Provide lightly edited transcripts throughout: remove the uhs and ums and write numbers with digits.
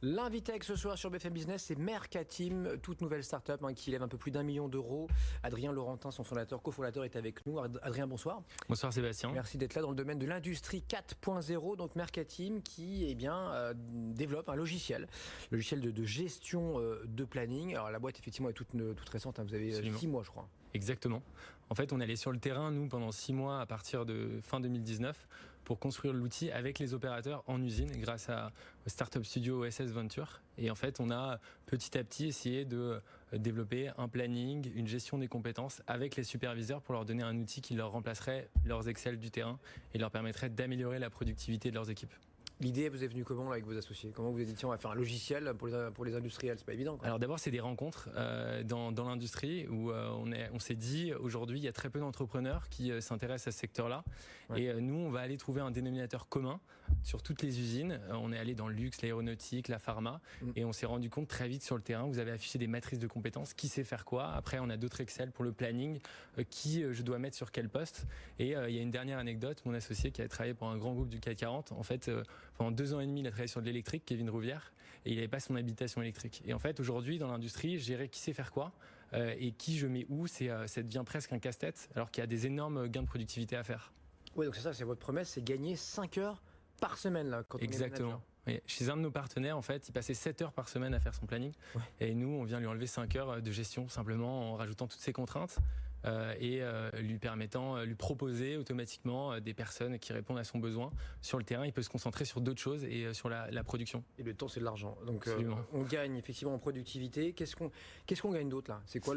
L'invité avec ce soir sur BFM Business, c'est Mercateam, toute nouvelle start-up qui lève un peu plus d'1 million d'euros. Adrien Laurentin, son cofondateur, est avec nous. Adrien, bonsoir. Bonsoir Sébastien. Merci d'être là dans le domaine de l'industrie 4.0. Donc Mercateam qui développe un logiciel de gestion de planning. Alors la boîte effectivement est toute récente, vous avez 6 mois je crois. Exactement. En fait, on est allé sur le terrain, nous, pendant 6 mois à partir de fin 2019 pour construire l'outil avec les opérateurs en usine grâce au Startup Studio OSS Venture. Et en fait, on a petit à petit essayé de développer un planning, une gestion des compétences avec les superviseurs pour leur donner un outil qui leur remplacerait leurs Excel du terrain et leur permettrait d'améliorer la productivité de leurs équipes. L'idée vous est venue comment là, avec vos associés? Comment vous avez dit tiens on va faire un logiciel pour les industriels? C'est pas évident quoi. Alors d'abord c'est des rencontres dans l'industrie où on s'est dit aujourd'hui il y a très peu d'entrepreneurs qui s'intéressent à ce secteur-là. Ouais. Et nous on va aller trouver un dénominateur commun sur toutes les usines. On est allé dans le luxe, l'aéronautique, la pharma et on s'est rendu compte très vite sur le terrain, vous avez affiché des matrices de compétences, qui sait faire quoi. Après on a d'autres Excel pour le planning, qui je dois mettre sur quel poste. Et il y a une dernière anecdote, mon associé qui a travaillé pour un grand groupe du CAC 40, en fait pendant 2 ans et demi, il a travaillé sur de l'électrique, Kevin Rouvière, et il n'avait pas son habilitation électrique. Et en fait, aujourd'hui, dans l'industrie, gérer qui sait faire quoi et qui je mets où, ça devient presque un casse-tête, alors qu'il y a des énormes gains de productivité à faire. Oui, donc c'est ça, c'est votre promesse, c'est gagner 5 heures par semaine là, quand on est manager. Exactement. Oui. Chez un de nos partenaires, en fait, il passait 7 heures par semaine à faire son planning. Ouais. Et nous, on vient lui enlever 5 heures de gestion, simplement en rajoutant toutes ces contraintes et lui proposer automatiquement des personnes qui répondent à son besoin. Sur le terrain, il peut se concentrer sur d'autres choses et sur la production. Et le temps, c'est de l'argent. Donc, on gagne effectivement en productivité. Qu'est-ce qu'on gagne d'autre là? C'est quoi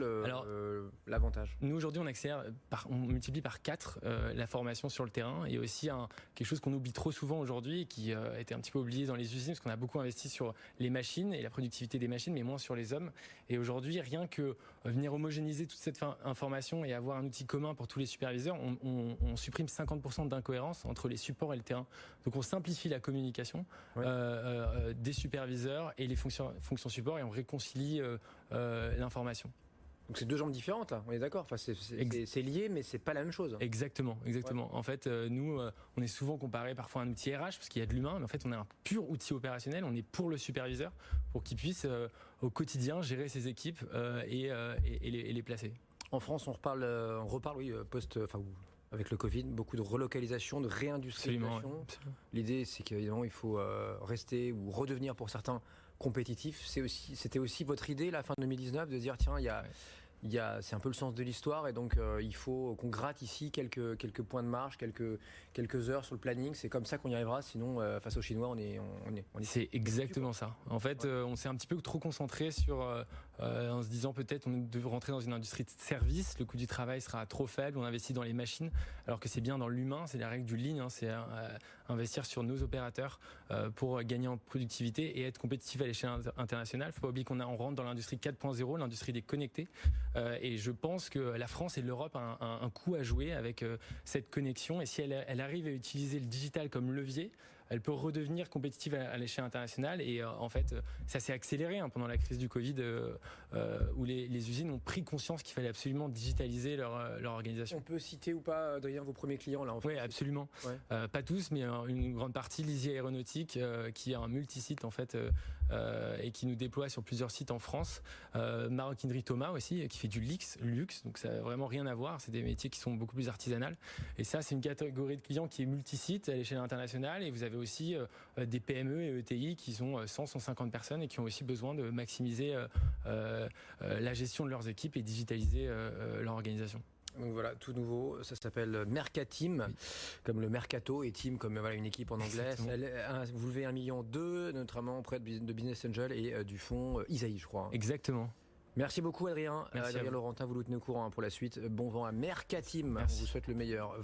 l'avantage? Nous, aujourd'hui, on multiplie par 4 la formation sur le terrain. Et aussi quelque chose qu'on oublie trop souvent aujourd'hui, qui était un petit peu oublié dans les usines, parce qu'on a beaucoup investi sur les machines et la productivité des machines, mais moins sur les hommes. Et aujourd'hui, rien que venir homogénéiser toute cette information et avoir un outil commun pour tous les superviseurs, on supprime 50% d'incohérence entre les supports et le terrain. Donc on simplifie la communication des superviseurs et les fonctions support et on réconcilie l'information. Donc c'est 2 jambes différentes là, on est d'accord. Enfin, c'est lié, mais c'est pas la même chose. Exactement. Ouais. En fait, nous, on est souvent comparé parfois à un outil RH parce qu'il y a de l'humain, mais en fait, on est un pur outil opérationnel. On est pour le superviseur, pour qu'il puisse au quotidien gérer ses équipes et les placer. En France, on reparle, oui, avec le Covid, beaucoup de relocalisation, de réindustrialisation. Absolument. L'idée, c'est qu'évidemment, il faut rester ou redevenir pour certains compétitifs. C'était aussi votre idée, la fin 2019, de dire tiens, c'est un peu le sens de l'histoire et donc il faut qu'on gratte ici quelques points de marge, quelques heures sur le planning. C'est comme ça qu'on y arrivera. Sinon, face aux Chinois, on est. C'est exactement ça. En fait, on s'est un petit peu trop concentré sur en se disant peut-être on devrait rentrer dans une industrie de service. Le coût du travail sera trop faible. On investit dans les machines, alors que c'est bien dans l'humain. C'est la règle du lean. C'est investir sur nos opérateurs pour gagner en productivité et être compétitif à l'échelle internationale. Faut pas oublier qu'on rentre dans l'industrie 4.0, l'industrie des connectés. Et je pense que la France et l'Europe ont un coup à jouer avec cette connexion. Et si elle arrive à utiliser le digital comme levier, elle peut redevenir compétitive à l'échelle internationale. Et en fait, ça s'est accéléré pendant la crise du Covid, où les usines ont pris conscience qu'il fallait absolument digitaliser leur organisation. On peut citer ou pas, Adrien, vos premiers clients là en fait? Oui, absolument. Ouais. Pas tous, mais une grande partie. Lisier Aéronautique, qui est un multisite en fait, et qui nous déploie sur plusieurs sites en France. Maroquinerie Thomas aussi, qui fait du luxe, donc ça n'a vraiment rien à voir. C'est des métiers qui sont beaucoup plus artisanales. Et ça, c'est une catégorie de clients qui est multisite à l'échelle internationale. Et vous avez aussi des PME et ETI qui sont 100-150 personnes et qui ont aussi besoin de maximiser la gestion de leurs équipes et digitaliser leur organisation. Donc voilà, tout nouveau, ça s'appelle Mercateam, oui. Comme le mercato et team comme une équipe en anglais. Vous levez 1,2 million, notamment auprès de Business Angel et du fonds Isaïe, je crois. Exactement. Merci beaucoup Adrien. Adrien Laurentin, vous nous tenez au courant pour la suite. Bon vent à Mercateam. On vous souhaite le meilleur.